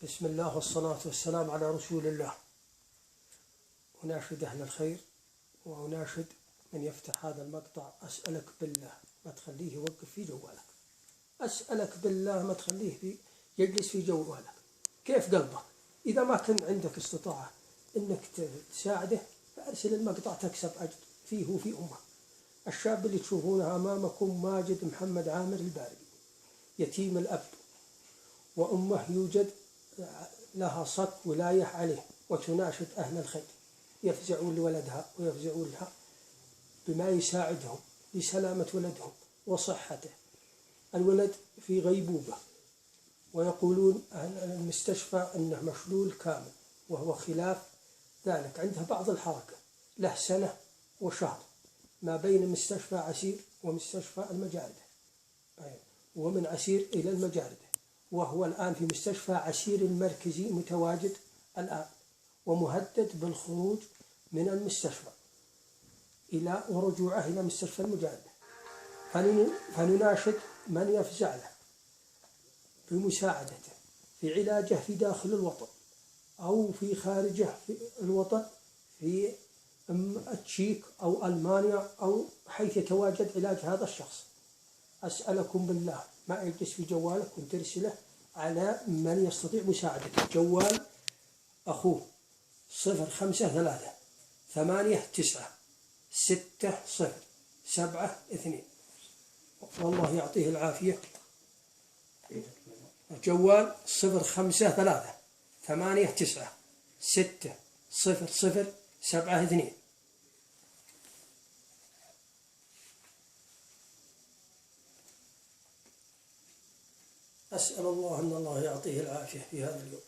بسم الله والصلاة والسلام على رسول الله. أناشد أهل الخير وأناشد من يفتح هذا المقطع، أسألك بالله ما تخليه يوقف في جوالك. أسألك بالله ما تخليه يجلس في جوالك. كيف قلبك؟ إذا ما كان عندك استطاعة أنك تساعده فأرسل المقطع تكسب أجر فيه وفي أمه. الشاب اللي تشوفونه أمامكم ماجد محمد عامر الباري، يتيم الأب، وأمه يوجد لها صك ولاية عليه، وتناشد أهل الخير يفزعون لولدها ويفزعون لها بما يساعدهم لسلامة ولدهم وصحته. الولد في غيبوبة ويقولون أهل المستشفى أنه مشلول كامل، وهو خلاف ذلك. عنده بعض الحركة، له سنة وشهر ما بين مستشفى عسير ومستشفى المجاردة، ومن عسير إلى المجاردة، وهو الآن في مستشفى عسير المركزي متواجد الآن، ومهدد بالخروج من المستشفى ورجوعه إلى مستشفى المجاردة. فنناشد من يفزع له بمساعدته في علاجه في داخل الوطن أو في خارجه في الوطن، في التشيك أو ألمانيا أو حيث يتواجد علاج هذا الشخص. أسألكم بالله ما يجلس في جوالك وترسله على من يستطيع مساعدته. جوال أخوه 053896072، والله يعطيه العافية. جوال 053896072. أسأل الله أن الله يعطيه العافية في هذا اليوم.